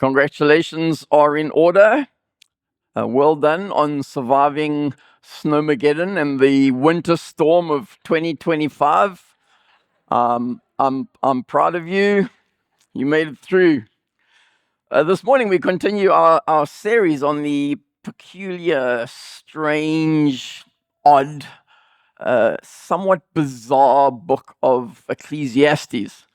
Congratulations are in order. Well done on surviving Snowmageddon and the winter storm of 2025. I'm proud of you. You made it through. This morning we continue our series on the peculiar, strange, odd, somewhat bizarre book of Ecclesiastes.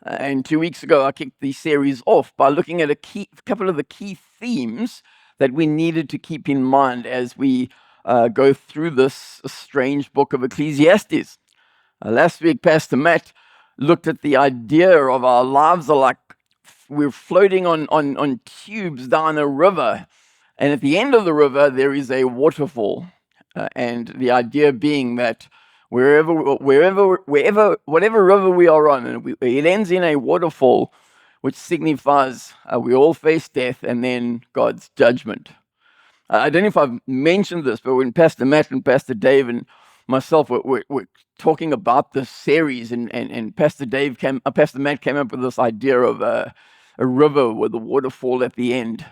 And 2 weeks ago, I kicked the series off by looking at a couple of the key themes that we needed to keep in mind as we go through this strange book of Ecclesiastes. Last week, Pastor Matt looked at the idea of our lives are like we're floating on tubes down a river, and at the end of the river, there is a waterfall. And the idea being that whatever river we are on, and it ends in a waterfall, which signifies we all face death and then God's judgment. I don't know if I've mentioned this, but when Pastor Matt and Pastor Dave and myself were talking about this series, and Pastor Matt came up with this idea of a river with a waterfall at the end.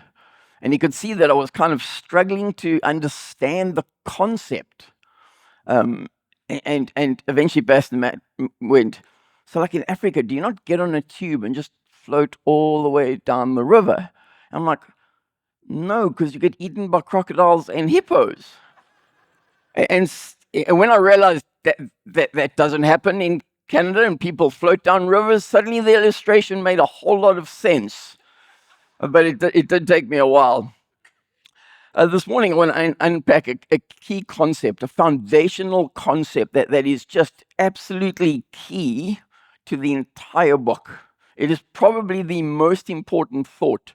And he could see that I was kind of struggling to understand the concept. And eventually Pastor Matt went, so like in Africa, do you not get on a tube and just float all the way down the river? And I'm like, no, because you get eaten by crocodiles and hippos. And when I realized that doesn't happen in Canada and people float down rivers, suddenly the illustration made a whole lot of sense. But it did take me a while. This morning, I want to unpack a key concept, a foundational concept that is just absolutely key to the entire book. It is probably the most important thought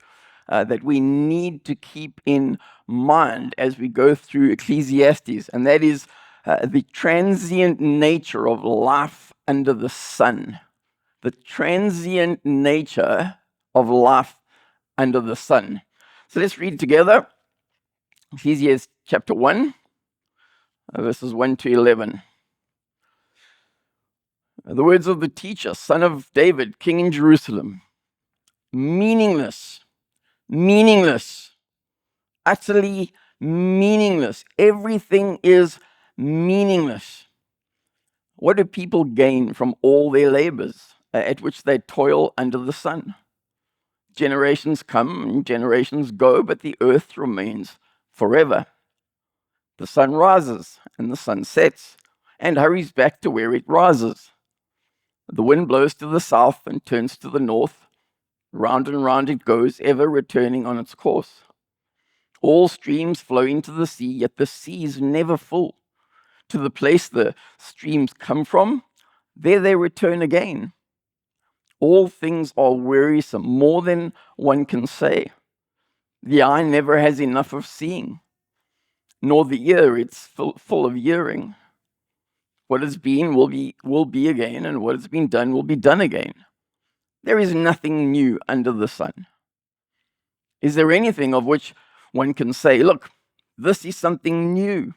that we need to keep in mind as we go through Ecclesiastes, and that is the transient nature of life under the sun. The transient nature of life under the sun. So let's read together. Ecclesiastes chapter 1, verses 1 to 11. The words of the teacher, son of David, king in Jerusalem. Meaningless, utterly meaningless. Everything is meaningless. What do people gain from all their labors at which they toil under the sun? Generations come and generations go, but the earth remains forever. The sun rises and the sun sets and hurries back to where it rises. The wind blows to the south and turns to the north. Round and round it goes, ever returning on its course. All streams flow into the sea, yet the sea is never full. To the place the streams come from, there they return again. All things are wearisome, more than one can say. The eye never has enough of seeing, nor the ear it's full of hearing. What has been will be again, and what has been done will be done again. There is nothing new under the sun. Is there anything of which one can say, look, this is something new?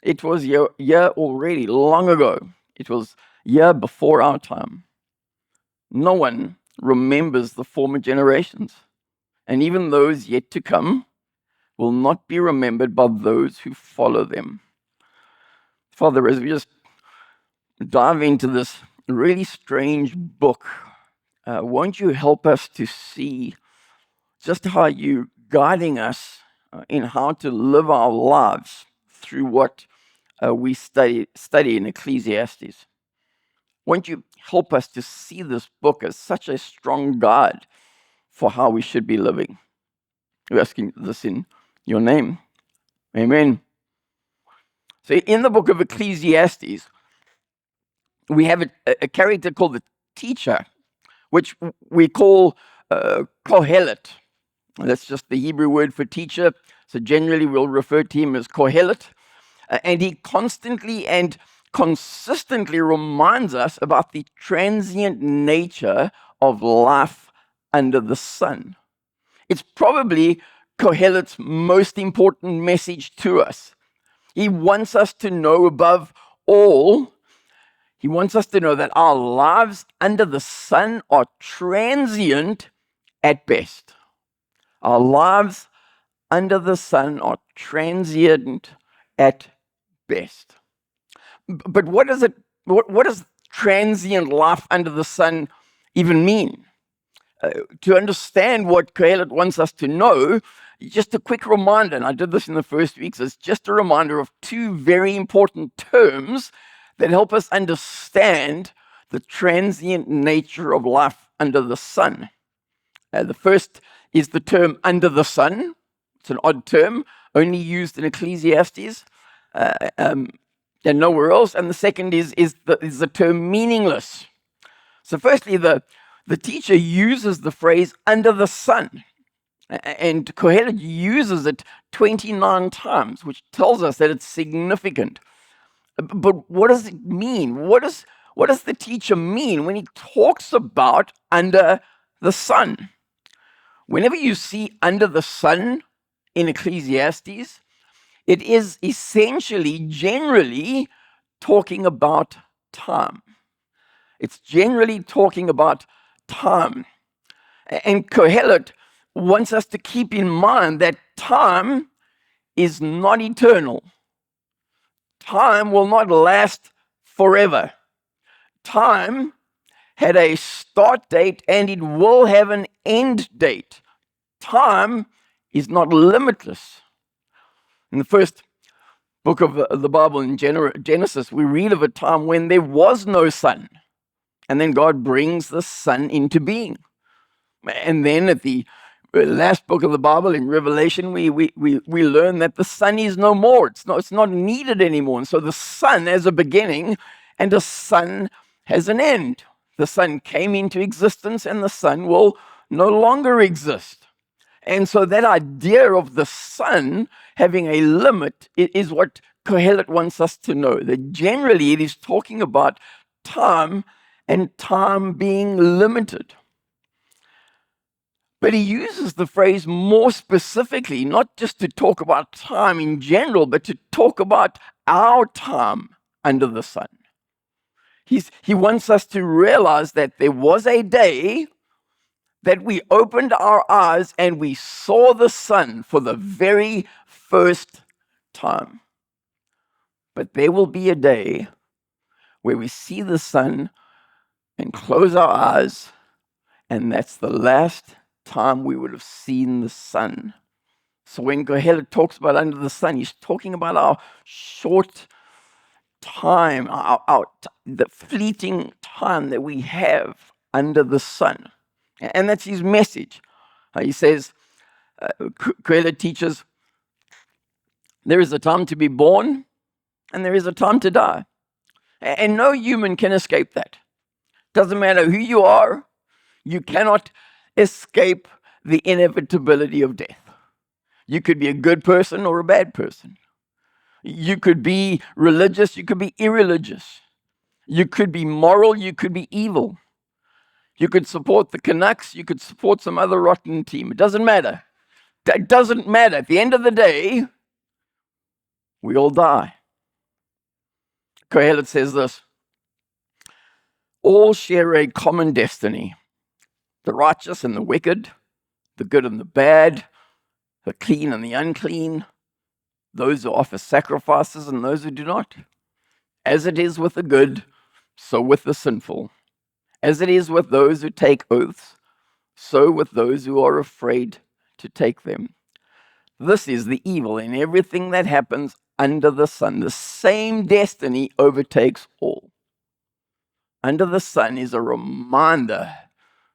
It was here already, long ago. It was here before our time. No one remembers the former generations, and even those yet to come will not be remembered by those who follow them. Father, as we just dive into this really strange book, won't you help us to see just how you're guiding us in how to live our lives through what we study in Ecclesiastes? Won't you help us to see this book as such a strong guide for how we should be living? We're asking this in your name. Amen. So in the book of Ecclesiastes, we have a character called the teacher, which we call Kohelet. That's just the Hebrew word for teacher. So generally we'll refer to him as Kohelet. And he constantly and consistently reminds us about the transient nature of life under the sun. It's probably Kohelet's most important message to us. He wants us to know above all, he wants us to know that our lives under the sun are transient at best. Our lives under the sun are transient at best. But what does what does transient life under the sun even mean? To understand what Kohelet wants us to know, just a quick reminder, and I did this in the first weeks, it's just a reminder of two very important terms that help us understand the transient nature of life under the sun. The first is the term under the sun. It's an odd term, only used in Ecclesiastes and nowhere else. And the second is the term meaningless. So firstly, the teacher uses the phrase under the sun, and Kohelet uses it 29 times, which tells us that it's significant. But what does it mean? What does the teacher mean when he talks about under the sun? Whenever you see under the sun in Ecclesiastes, it is essentially, generally, talking about time. It's generally talking about time. And Kohelet wants us to keep in mind that time is not eternal. Time will not last forever. Time had a start date and it will have an end date. Time is not limitless. In the first book of the Bible, in Genesis, we read of a time when there was no sun. And then God brings the sun into being. And then at the last book of the Bible, in Revelation, we learn that the sun is no more. It's not needed anymore. And so the sun has a beginning and the sun has an end. The sun came into existence and the sun will no longer exist. And so that idea of the sun having a limit is what Kohelet wants us to know, that generally it is talking about time and time being limited. But he uses the phrase more specifically, not just to talk about time in general, but to talk about our time under the sun. He wants us to realize that there was a day that we opened our eyes and we saw the sun for the very first time. But there will be a day where we see the sun and close our eyes, and that's the last time we would have seen the sun. So when Kohelet talks about under the sun, he's talking about our short time, the fleeting time that we have under the sun. And that's his message. He says, Kohelet teaches, there is a time to be born and there is a time to die. And no human can escape that. Doesn't matter who you are, you cannot escape the inevitability of death. You could be a good person or a bad person. You could be religious, you could be irreligious. You could be moral, you could be evil. You could support the Canucks, you could support some other rotten team. It doesn't matter. It doesn't matter. At the end of the day, we all die. Kohelet says this: all share a common destiny. The righteous and the wicked, the good and the bad, the clean and the unclean, those who offer sacrifices and those who do not. As it is with the good, so with the sinful. As it is with those who take oaths, so with those who are afraid to take them. This is the evil in everything that happens under the sun. The same destiny overtakes all. Under the sun is a reminder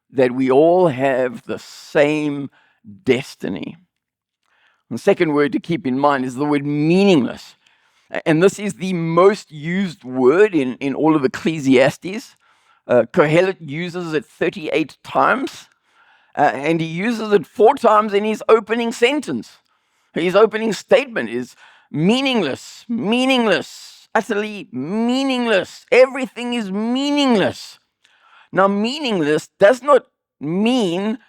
that we all have the same destiny. The second word to keep in mind is the word meaningless. And this is the most used word in all of Ecclesiastes. Kohelet uses it 38 times, and he uses it 4 times in his opening sentence. His opening statement is meaningless, meaningless, utterly meaningless. Everything is meaningless. Now, meaningless does not mean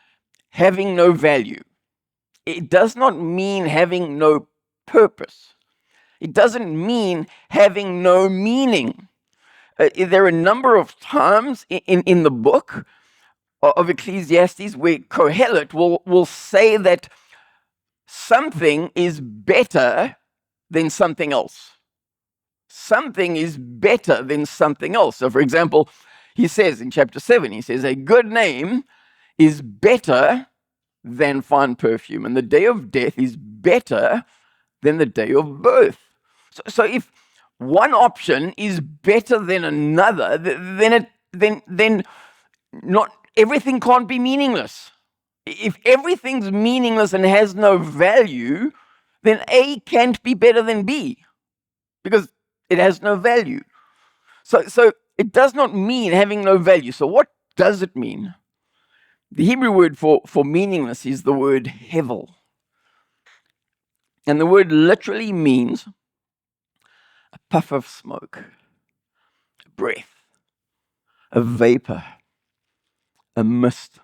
having no value. It does not mean having no purpose. It doesn't mean having no meaning. There are a number of times in the book of Ecclesiastes, where Kohelet will say that something is better than something else. Something is better than something else. So, for example, he says in chapter 7, he says, a good name is better than fine perfume, and the day of death is better than the day of birth. So if one option is better than another, then not everything can't be meaningless. If everything's meaningless and has no value, then A can't be better than B because it has no value. So it does not mean having no value. So what does it mean? The Hebrew word for meaningless is the word hevel. And the word literally means a puff of smoke, a breath, a vapor, a mist.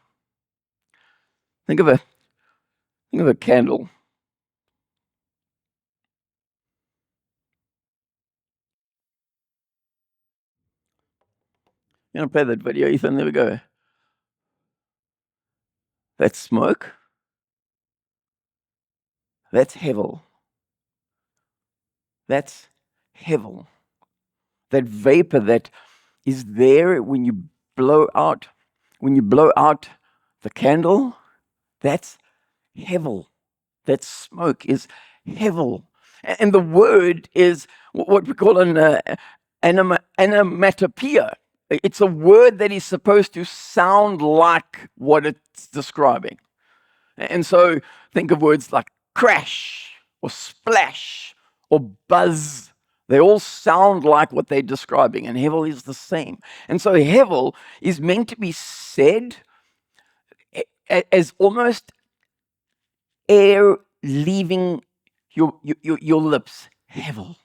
Think of a candle. You want to play that video, Ethan? There we go. That's smoke. That's hevel. That's hevel. That vapor that is there when you blow out the candle, that's hevel. That smoke is hevel. And the word is what we call an onomatopoeia. It's a word that is supposed to sound like what it's describing. And so think of words like crash or splash or buzz. They all sound like what they're describing, and hevel is the same. And so hevel is meant to be said as almost air leaving your lips. Hevel.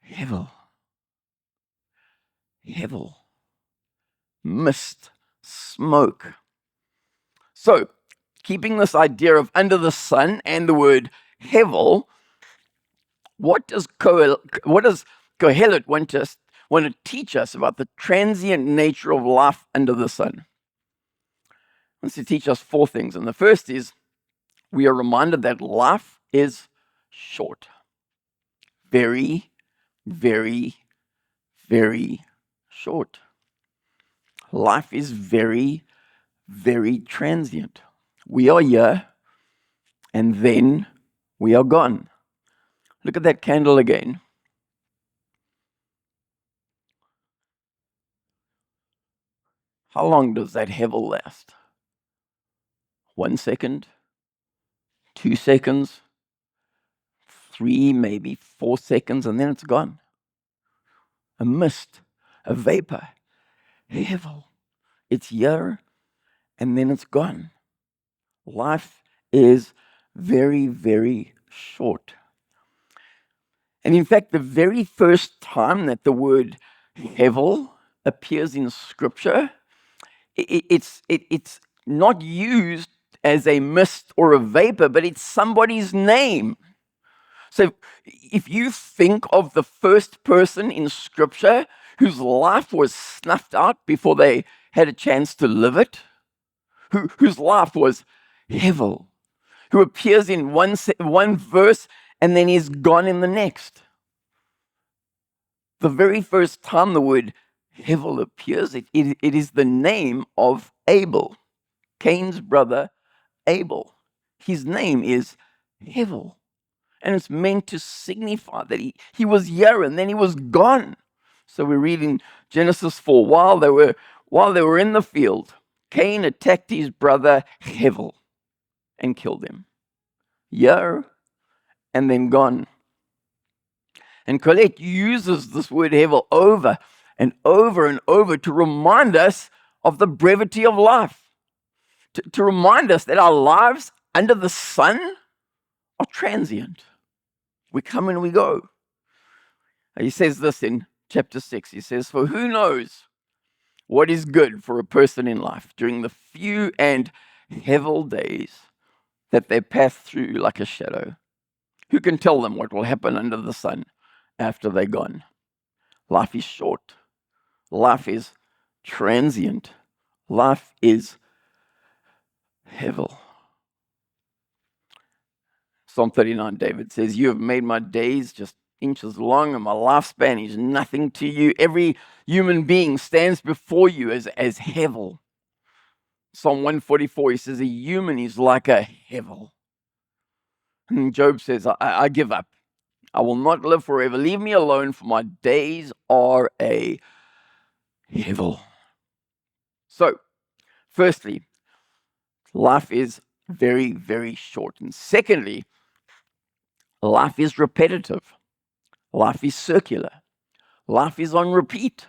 Hevel. Hevel. Mist. Smoke. So, keeping this idea of under the sun and the word hevel, what does Kohelet want to teach us about the transient nature of life under the sun? He wants to teach us 4 things. And the first is we are reminded that life is short. Very, very, very short. Life is very, very transient. We are here, and then we are gone. Look at that candle again. How long does that hevel last? 1 second? 2 seconds? 3, maybe 4 seconds, and then it's gone. A mist, a vapor, hevel. It's here, and then it's gone. Life is very, very short. And in fact, the very first time that the word hevel appears in Scripture, it's not used as a mist or a vapor, but it's somebody's name. So if you think of the first person in Scripture whose life was snuffed out before they had a chance to live it, whose life was hevel, who appears in one verse and then is gone in the next. The very first time the word hevel appears, it is the name of Abel, Cain's brother Abel. His name is hevel. And it's meant to signify that he was here and then he was gone. So we read in Genesis 4, while they were in the field, Cain attacked his brother Hevel and killed him. Here and then gone. And Colette uses this word hevel over and over and over to remind us of the brevity of life. To remind us that our lives under the sun are transient. We come and we go. He says this in chapter 6. He says, for who knows what is good for a person in life during the few and hevel days that they pass through like a shadow? Who can tell them what will happen under the sun after they're gone? Life is short. Life is transient. Life is hevel. Psalm 39, David says, "You have made my days just inches long, and my lifespan is nothing to you. Every human being stands before you as hevel." Psalm 144, he says, "A human is like a hevel." And Job says, I give up. I will not live forever. Leave me alone, for my days are a hevel. So, firstly, life is very, very short. And secondly, life is repetitive. Life is circular. Life is on repeat.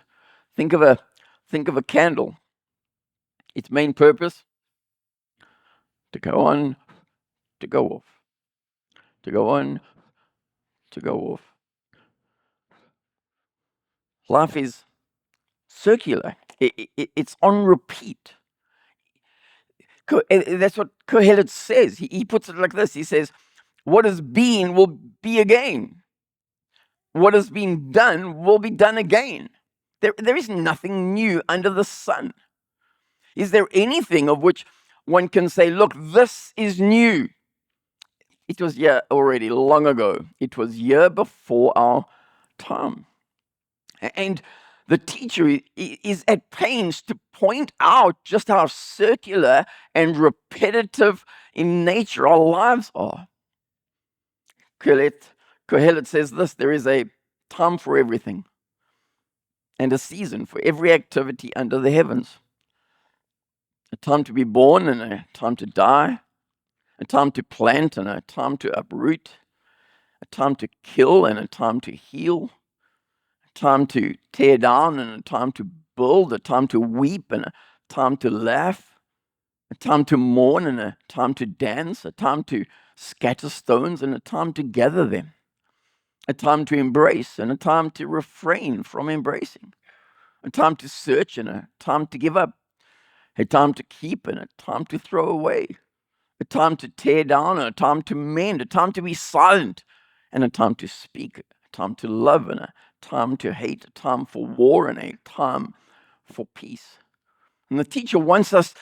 Think of a candle. Its main purpose, to go on, to go off. To go on, to go off. Life is circular. It's on repeat. That's what Kohelet says. He puts it like this. He says, what has been will be again. What has been done will be done again. There is nothing new under the sun. Is there anything of which one can say, look, this is new? It was here already long ago. It was here before our time. And the teacher is at pains to point out just how circular and repetitive in nature our lives are. Kohelet says this: there is a time for everything and a season for every activity under the heavens. A time to be born and a time to die, a time to plant and a time to uproot, a time to kill and a time to heal, a time to tear down and a time to build, a time to weep and a time to laugh, a time to mourn and a time to dance, a time to scatter stones and a time to gather them, a time to embrace and a time to refrain from embracing, a time to search and a time to give up, a time to keep and a time to throw away, a time to tear down and a time to mend, a time to be silent and a time to speak, a time to love and a time to hate, a time for war and a time for peace. And the teacher wants us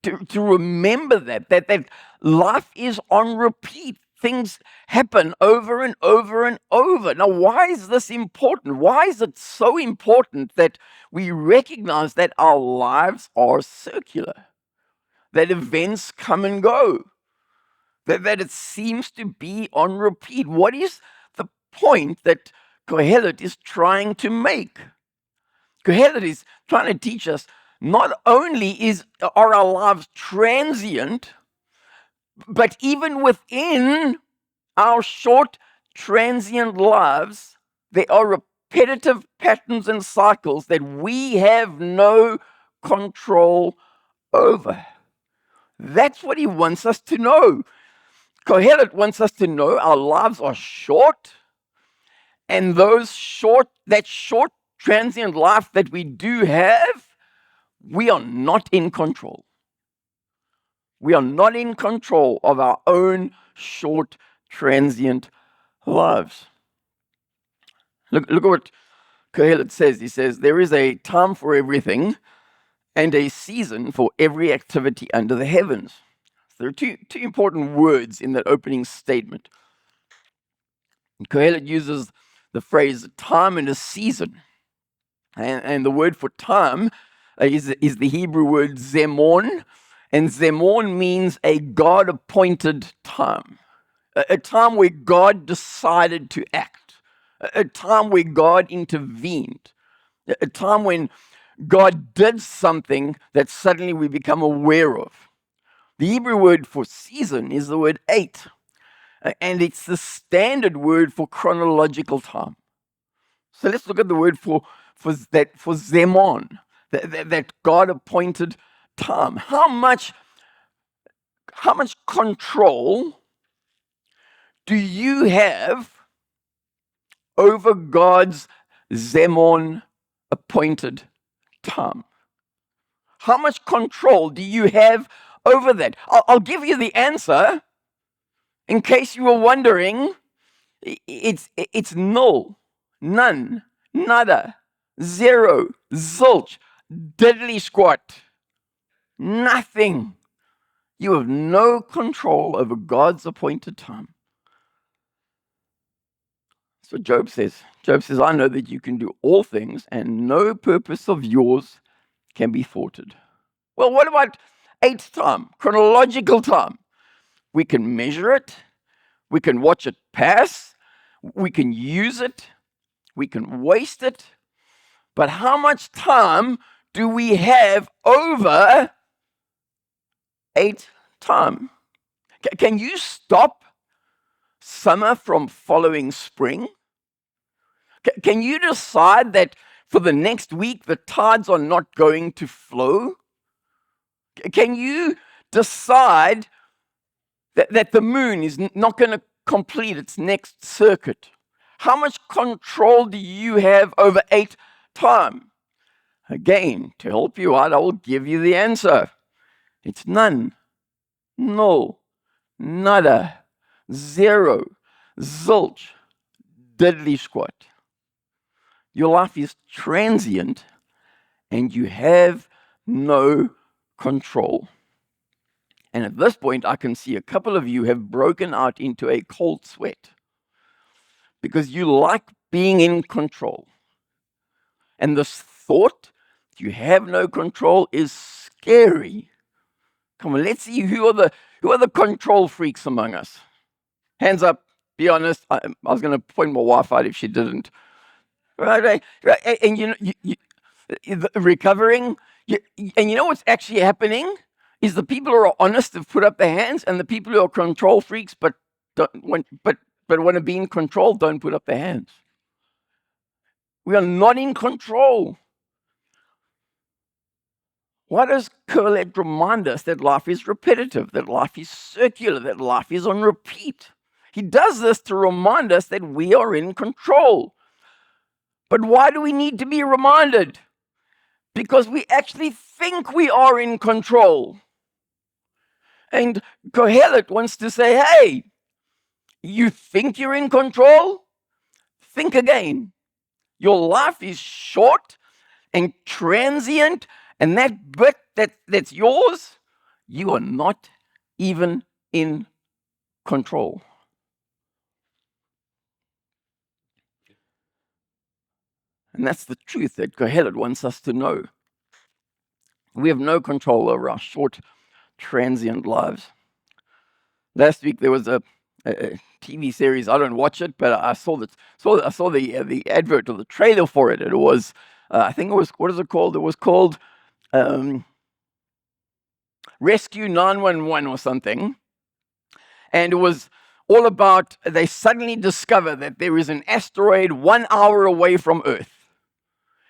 to remember that life is on repeat. Things happen over and over and over. Now, why is this important? Why is it so important that we recognize that our lives are circular, that events come and go, that it seems to be on repeat? What is the point that Kohelet is trying to make? Kohelet is trying to teach us not only are our lives transient, but even within our short, transient lives, there are repetitive patterns and cycles that we have no control over. That's what he wants us to know. Kohelet wants us to know our lives are short, and that short transient life that we do have, we are not in control. We are not in control of our own short, transient lives. Look at what Kohelet says. He says, there is a time for everything and a season for every activity under the heavens. There are two important words in that opening statement. Kohelet uses the phrase time and a season. And the word for time is the Hebrew word zemon. And zemon means a God-appointed time. A time where God decided to act. A time where God intervened. A time when God did something that suddenly we become aware of. The Hebrew word for season is the word eight. And it's the standard word for chronological time. So let's look at the word for zemon, that God-appointed time. How much control do you have over God's zemon appointed time? How much control do you have over that? I'll give you the answer. In case you were wondering, it's null, none, nada, zero, zilch, diddly squat. Nothing. You have no control over God's appointed time. So Job says, I know that you can do all things and no purpose of yours can be thwarted. Well, what about eighth time, chronological time? We can measure it. We can watch it pass. We can use it. We can waste it. But how much time do we have over eighth time? Can you stop summer from following spring? Can you decide that for the next week the tides are not going to flow? Can you decide that the moon is not going to complete its next circuit? How much control do you have over eighth time? Again, to help you out, I will give you the answer. It's none, no, nada, zero, zilch, diddly squat. Your life is transient and you have no control. And at this point, I can see a couple of you have broken out into a cold sweat because you like being in control. And this thought, you have no control, is scary. Come on, let's see who are the control freaks among us. Hands up, be honest. I was going to point my wife out if she didn't. Right. And recovering, and you know what's actually happening is the people who are honest have put up their hands, and the people who are control freaks but want to be in control don't put up their hands. We are not in control. Why does Colette remind us that life is repetitive, that life is circular, that life is on repeat? He does this to remind us that we are in control. But why do we need to be reminded? Because we actually think we are in control. And Kohelet wants to say, hey, you think you're in control? Think again. Your life is short and transient, and that bit that's yours, you are not even in control. And that's the truth that Kohelet wants us to know. We have no control over our short, transient lives. Last week there was a TV series. I don't watch it, but I saw the advert or the trailer for it. It was, I think it was, what is it called? It was called Rescue 911 or something. And it was all about, they suddenly discover that there is an asteroid 1 hour away from Earth.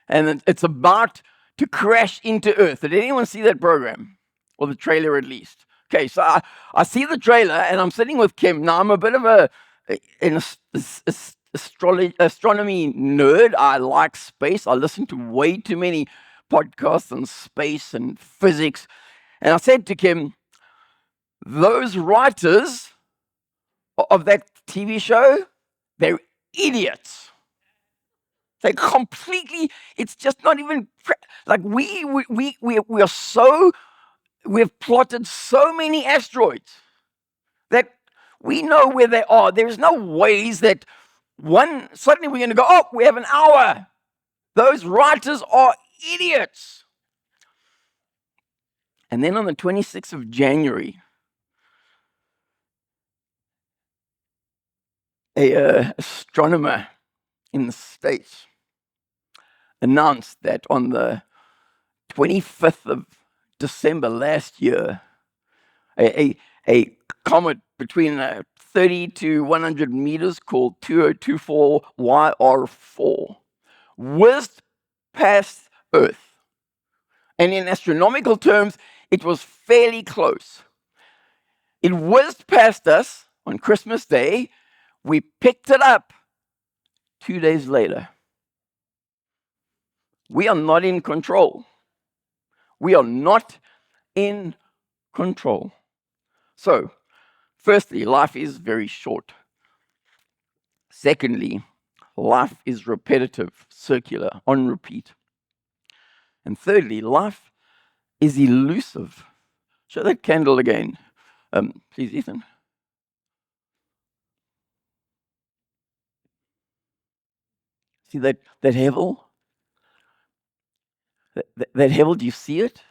And it's about to crash into Earth. Did anyone see that program? Or the trailer at least? Okay, so I see the trailer and I'm sitting with Kim. Now, I'm a bit of an astronomy nerd. I like space. I listen to way too many podcasts on space and physics. And I said to Kim, those writers of that TV show, they're idiots. They completely, it's just not even, like we are so, we've plotted so many asteroids that we know where they are. There's no ways that suddenly we're going to go, oh, we have an hour. Those writers are idiots. And then on the 26th of January, a astronomer in the States announced that on the 25th of December last year, a comet between 30 to 100 meters called 2024 YR4 whizzed past Earth. And in astronomical terms, it was fairly close. It whizzed past us on Christmas Day. We picked it up 2 days later. We are not in control. We are not in control. So, firstly, life is very short. Secondly, life is repetitive, circular, on repeat. And thirdly, life is elusive. Show that candle again. Please, Ethan. See that hevel? That hevel, do you see it?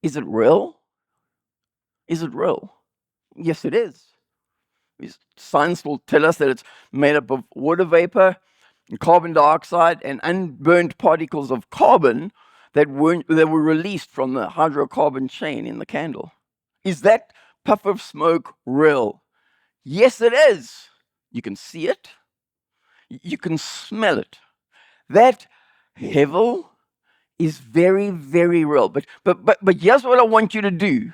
Is it real? Is it real? Yes, it is. Science will tell us that it's made up of water vapor, and carbon dioxide, and unburned particles of carbon that were released from the hydrocarbon chain in the candle. Is that puff of smoke real? Yes, it is. You can see it. You can smell it. That hevel is very, very real. But here's what I want you to do.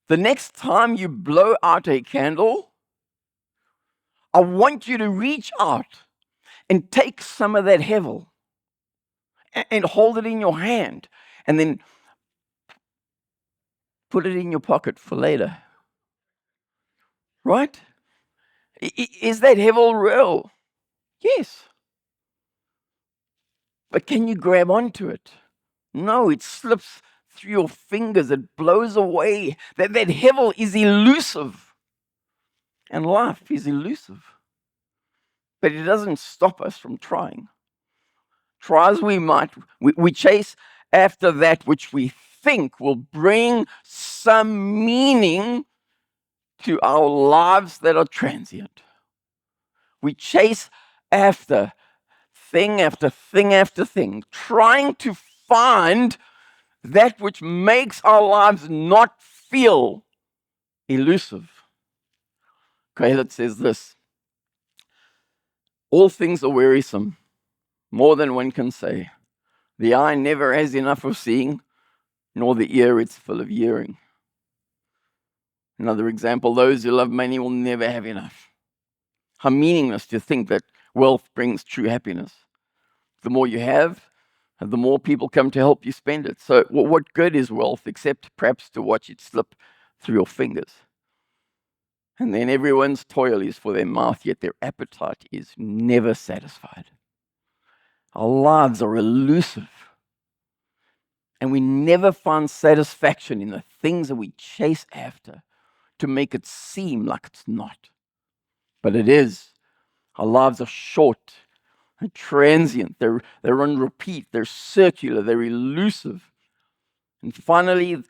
The next time you blow out a candle, I want you to reach out and take some of that hevel and hold it in your hand and then put it in your pocket for later. Right? Is that hevel real? Yes. But can you grab onto it? No, it slips through your fingers. It blows away. That hevel is elusive. And life is elusive. But it doesn't stop us from trying. Try as we might, we chase after that which we think will bring some meaning to our lives that are transient. We chase after thing after thing after thing, trying to find that which makes our lives not feel elusive. Caleb says this: all things are wearisome, more than one can say. The eye never has enough of seeing, nor the ear it's full of hearing. Another example, those who love money will never have enough. How meaningless to think that wealth brings true happiness. The more you have, the more people come to help you spend it. So what good is wealth except perhaps to watch it slip through your fingers? And then everyone's toil is for their mouth, yet their appetite is never satisfied. Our lives are elusive. And we never find satisfaction in the things that we chase after to make it seem like it's not. But it is. Our lives are short and transient. They're on repeat. They're circular. They're elusive. And finally,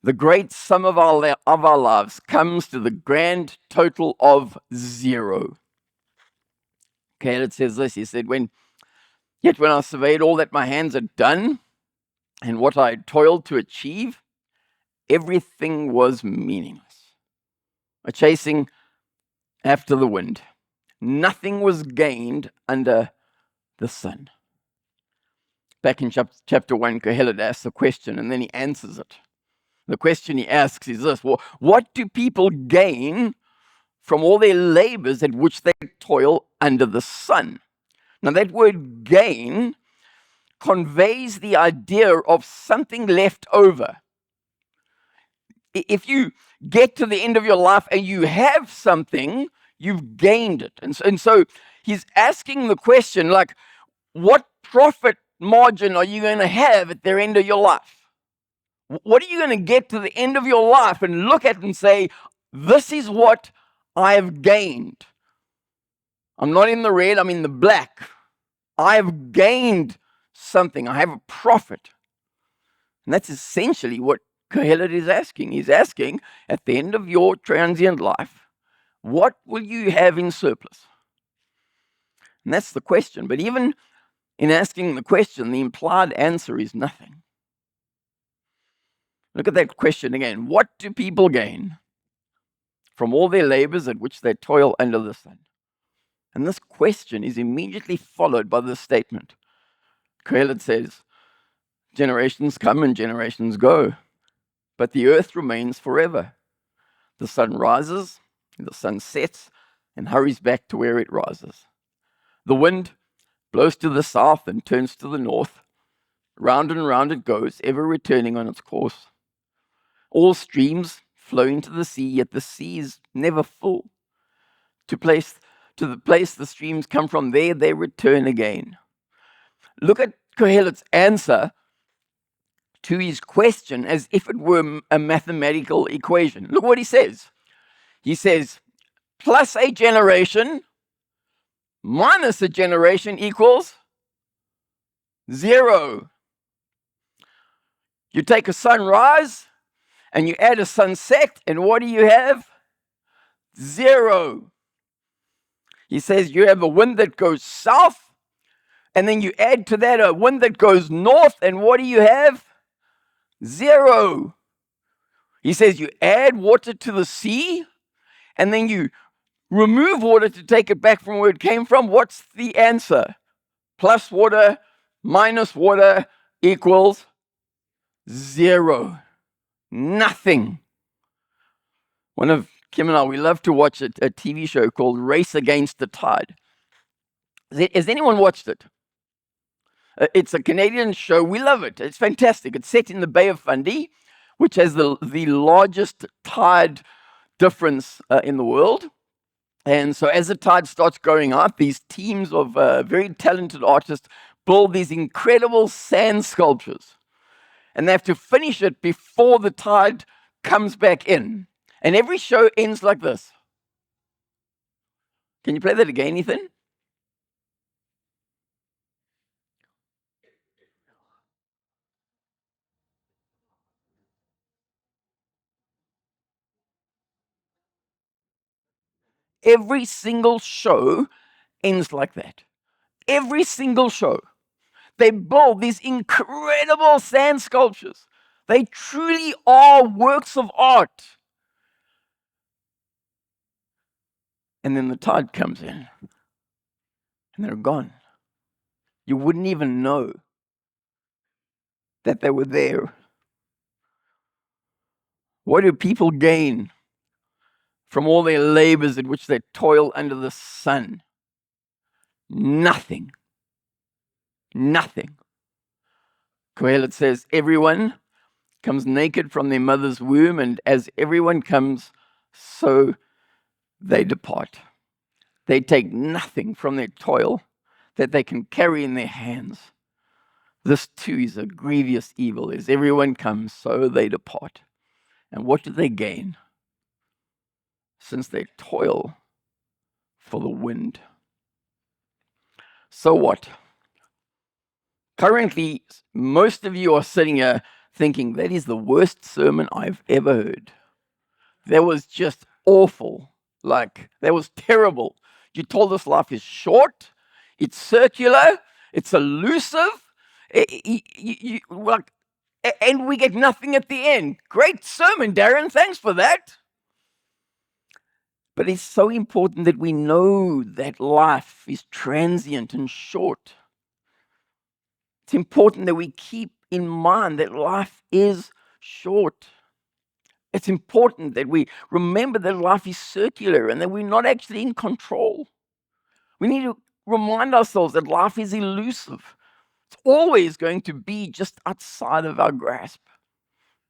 the great sum of our lives comes to the grand total of zero. Okay, it says this. He said, Yet when I surveyed all that my hands had done and what I had toiled to achieve, everything was meaningless. A chasing after the wind. Nothing was gained under the sun. Back in chapter 1, Kohelet asks a question and then he answers it. The question he asks is this: what do people gain from all their labors at which they toil under the sun? Now, that word gain conveys the idea of something left over. If you get to the end of your life and you have something, you've gained it. And so he's asking the question, like, what profit margin are you going to have at the end of your life? What are you going to get to the end of your life and look at and say, this is what I have gained? I'm not in the red, I'm in the black. I have gained something. I have a profit. And that's essentially what Kohelet is asking. He's asking, at the end of your transient life, what will you have in surplus? And that's the question. But even in asking the question, the implied answer is nothing. Look at that question again. What do people gain from all their labors at which they toil under the sun? And this question is immediately followed by this statement. Kohelet says, generations come and generations go, but the earth remains forever. The sun rises, the sun sets, and hurries back to where it rises. The wind blows to the south and turns to the north. Round and round it goes, ever returning on its course. All streams flow into the sea, yet the sea is never full. To the place the streams come from, there they return again. Look at Kohelet's answer to his question as if it were a mathematical equation. Look what he says. He says, plus a generation minus a generation equals 0. You take a sunrise and you add a sunset, and what do you have? 0. He says you have a wind that goes south, and then you add to that a wind that goes north, and what do you have? 0. He says you add water to the sea, and then you remove water to take it back from where it came from. What's the answer? Plus water minus water equals 0. Nothing. One of Kim and I, we love to watch a TV show called Race Against the Tide. Has anyone watched it? It's a Canadian show. We love it. It's fantastic. It's set in the Bay of Fundy, which has the largest tide difference in the world. And so as the tide starts going out, these teams of very talented artists build these incredible sand sculptures. And they have to finish it before the tide comes back in. And every show ends like this. Can you play that again, Ethan? Every single show ends like that. Every single show. They build these incredible sand sculptures. They truly are works of art. And then the tide comes in, and they're gone. You wouldn't even know that they were there. What do people gain from all their labors in which they toil under the sun? Nothing. Nothing. Kohelet says, everyone comes naked from their mother's womb, and as everyone comes, so they depart. They take nothing from their toil that they can carry in their hands. This too is a grievous evil. As everyone comes, so they depart. And what do they gain? Since they toil for the wind. So what? Currently, most of you are sitting here thinking, that is the worst sermon I've ever heard. That was just awful. That was terrible. You told us life is short, it's circular, it's elusive, and we get nothing at the end. Great sermon, Darren. Thanks for that. But it's so important that we know that life is transient and short. It's important that we keep in mind that life is short. It's important that we remember that life is circular and that we're not actually in control. We need to remind ourselves that life is elusive. It's always going to be just outside of our grasp.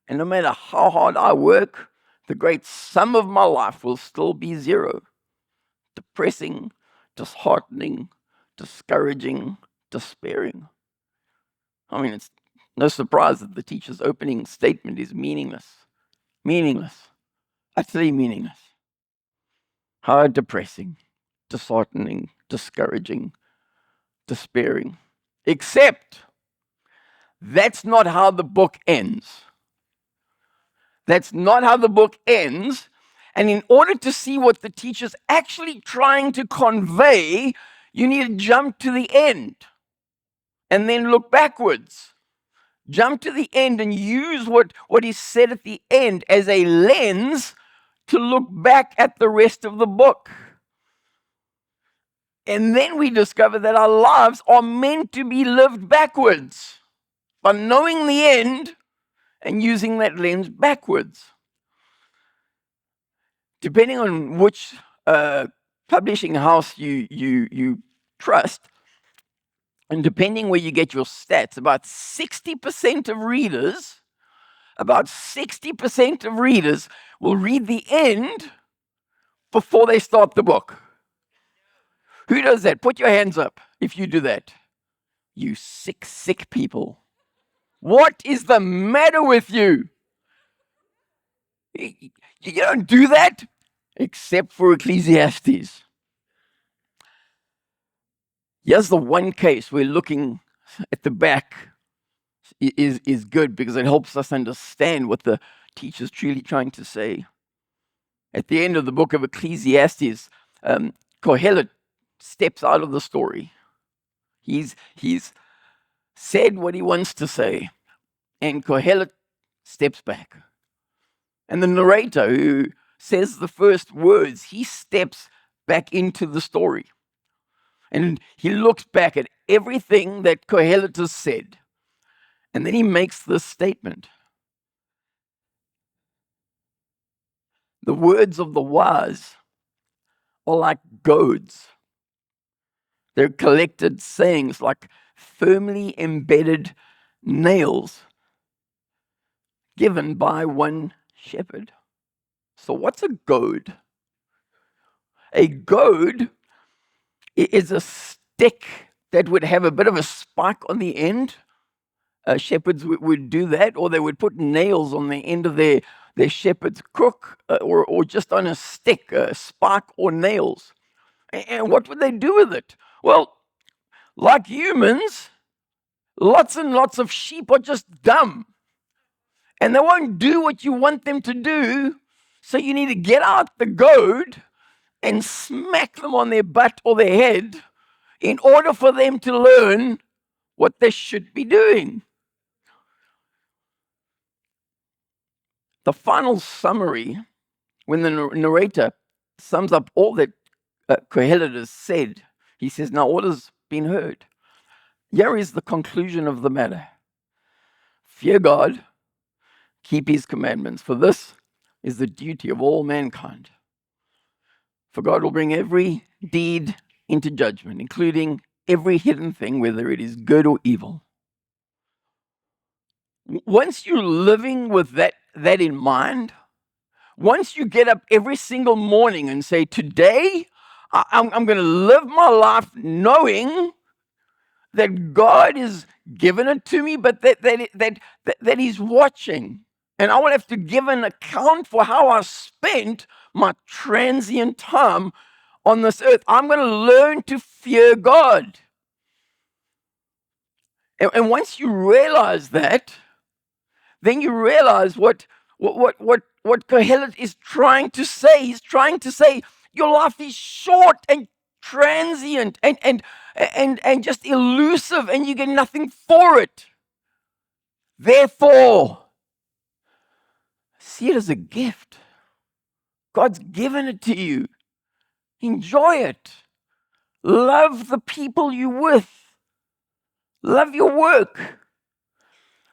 And no matter how hard I work, the great sum of my life will still be 0. Depressing, disheartening, discouraging, despairing. I mean, it's no surprise that the teacher's opening statement is meaningless. Meaningless. Utterly meaningless. How depressing, disheartening, discouraging, despairing. Except that's not how the book ends. That's not how the book ends. And in order to see what the teacher's actually trying to convey, you need to jump to the end and then look backwards. Jump to the end and use what is said at the end as a lens to look back at the rest of the book. And then we discover that our lives are meant to be lived backwards by knowing the end and using that lens backwards. Depending on which publishing house you trust, and depending where you get your stats, about 60% of readers will read the end before they start the book. Who does that? Put your hands up if you do that. You sick people. What is the matter with you? You don't do that, except for Ecclesiastes. Here's the one case we're looking at the back is good because it helps us understand what the teacher's truly trying to say. At the end of the book of Ecclesiastes, Kohelet steps out of the story. He's said what he wants to say, and Kohelet steps back. And the narrator who says the first words, he steps back into the story. And he looks back at everything that Kohelet has said. And then he makes this statement. The words of the wise are like goads. They're collected sayings like firmly embedded nails given by one shepherd. So what's a goad? A goad is a stick that would have a bit of a spike on the end. Shepherds would do that, or they would put nails on the end of their shepherd's crook, or just on a stick, a spike or nails. And what would they do with it? Well, like humans, lots and lots of sheep are just dumb. And they won't do what you want them to do. So you need to get out the goad and smack them on their butt or their head in order for them to learn what they should be doing. The final summary, when the narrator sums up all that Kohelet has said, he says, now all has been heard. Here is the conclusion of the matter. Fear God, keep his commandments, for this is the duty of all mankind. For God will bring every deed into judgment, including every hidden thing, whether it is good or evil. Once you're living with that in mind, once you get up every single morning and say, today, I'm going to live my life knowing that God has given it to me, but that he's watching. And I will have to give an account for how I spent my transient time on this earth. I'm going to learn to fear God. And once you realize that, then you realize what Kohelet is trying to say. He's trying to say your life is short and transient and just elusive, and you get nothing for it. Therefore, see it as a gift. God's given it to you. Enjoy it. Love the people you're with. Love your work.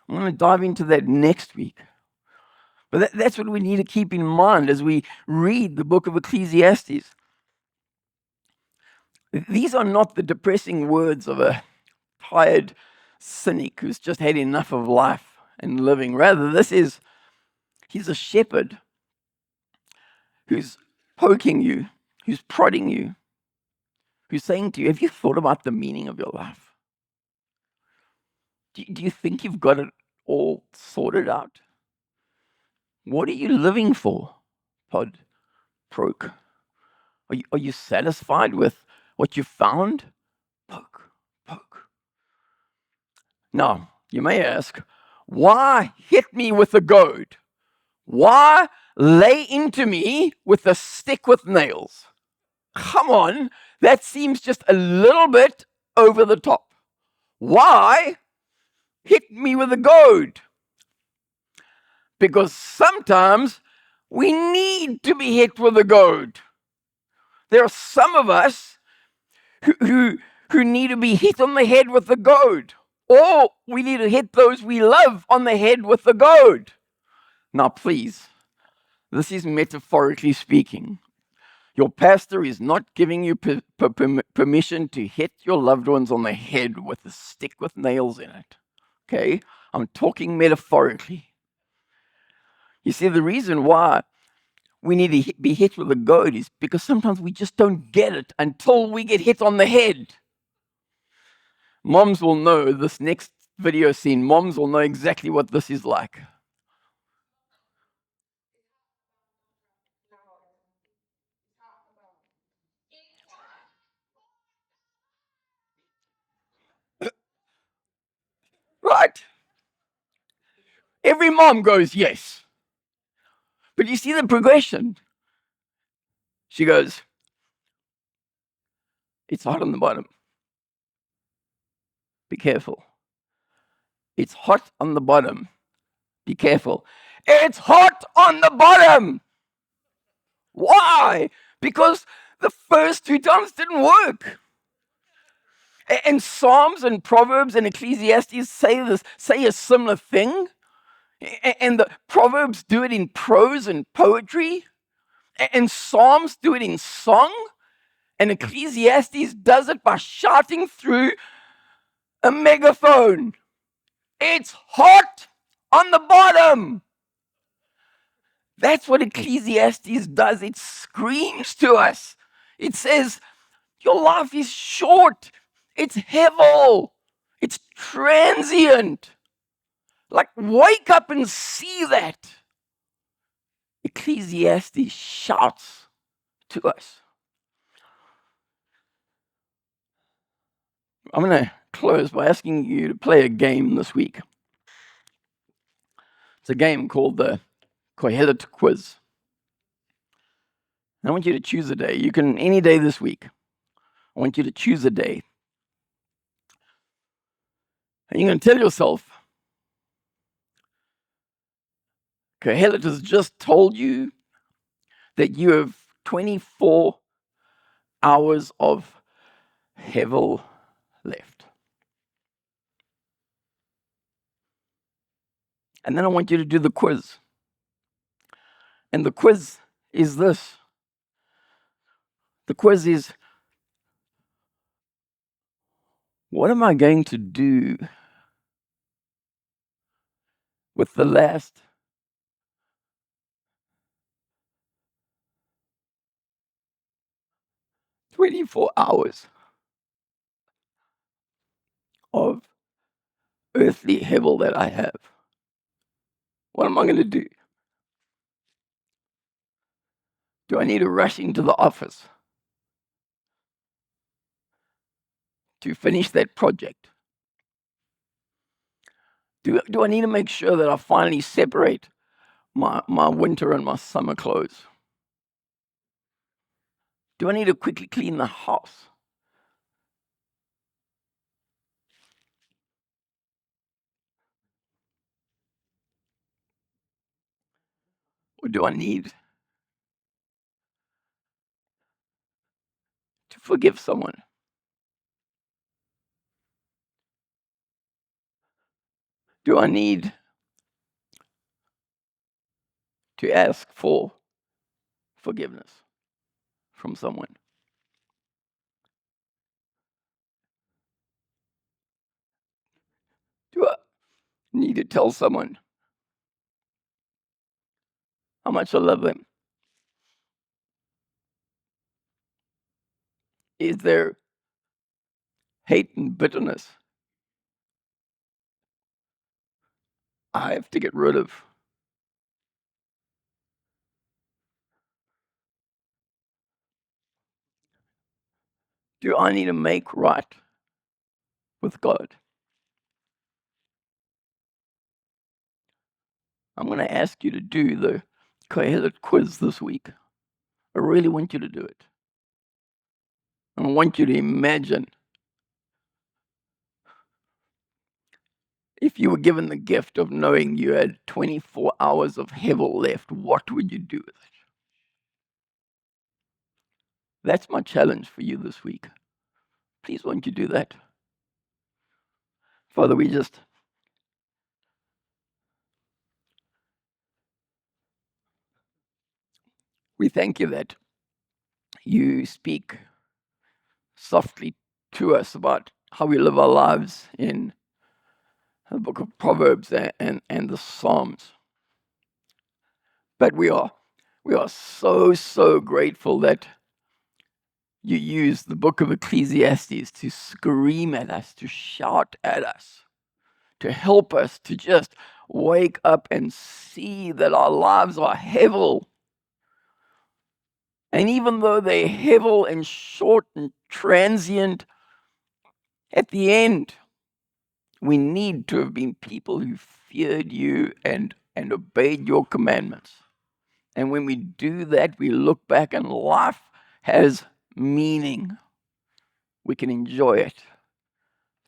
I'm going to dive into that next week. But that's what we need to keep in mind as we read the book of Ecclesiastes. These are not the depressing words of a tired cynic who's just had enough of life and living. Rather, he's a shepherd who's poking you, who's prodding you, who's saying to you, have you thought about the meaning of your life? Do you think you've got it all sorted out? What are you living for, Pod Proke? Are you satisfied with what you found? Poke. Now, you may ask, why hit me with a goad? Why lay into me with a stick with nails? Come on, that seems just a little bit over the top. Why hit me with a goad? Because sometimes we need to be hit with a goad. There are some of us who need to be hit on the head with a goad. Or we need to hit those we love on the head with a goad. Now, please, this is metaphorically speaking. Your pastor is not giving you permission to hit your loved ones on the head with a stick with nails in it. Okay? I'm talking metaphorically. You see, the reason why we need to be hit with a goad is because sometimes we just don't get it until we get hit on the head. Moms will know this next video scene. Moms will know exactly what this is like. Right? Every mom goes, yes. But you see the progression. She goes, it's hot on the bottom. Be careful. It's hot on the bottom. Be careful. It's hot on the bottom. Why? Because the first 2 times didn't work. And Psalms and Proverbs and Ecclesiastes say a similar thing. And the Proverbs do it in prose and poetry. And Psalms do it in song. And Ecclesiastes does it by shouting through a megaphone. It's hot on the bottom. That's what Ecclesiastes does. It screams to us. It says, your life is short. It's hevel. It's transient. Like, wake up and see that. Ecclesiastes shouts to us. I'm going to close by asking you to play a game this week. It's a game called the Kohelet Quiz. I want you to choose a day. You can, any day this week. I want you to choose a day. And you're going to tell yourself, Kohelet has just told you that you have 24 hours of hevel left. And then I want you to do the quiz. And the quiz is this. The quiz is, what am I going to do with the last 24 hours of earthly hevel that I have? What am I going to do? Do I need to rush into the office to finish that project? Do I need to make sure that I finally separate my winter and my summer clothes? Do I need to quickly clean the house? Or do I need to forgive someone? Do I need to ask for forgiveness from someone? Do I need to tell someone how much I love them? Is there hate and bitterness I have to get rid of? Do I need to make right with God? I'm going to ask you to do the Kohelet quiz this week. I really want you to do it. I want you to imagine if you were given the gift of knowing you had 24 hours of hevel left, what would you do with it? That's my challenge for you this week. Please, won't you do that? Father, we thank you that you speak softly to us about how we live our lives in the book of Proverbs and the Psalms. But we are so grateful that you use the book of Ecclesiastes to scream at us, to shout at us, to help us to just wake up and see that our lives are hevel. And even though they're hevel and short and transient, at the end, we need to have been people who feared you and obeyed your commandments. And when we do that, we look back and life has meaning. We can enjoy it.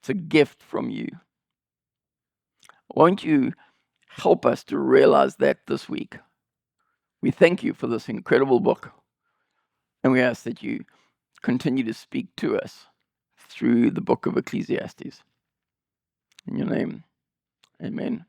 It's a gift from you. Won't you help us to realize that this week? We thank you for this incredible book. And we ask that you continue to speak to us through the book of Ecclesiastes. In your name, amen.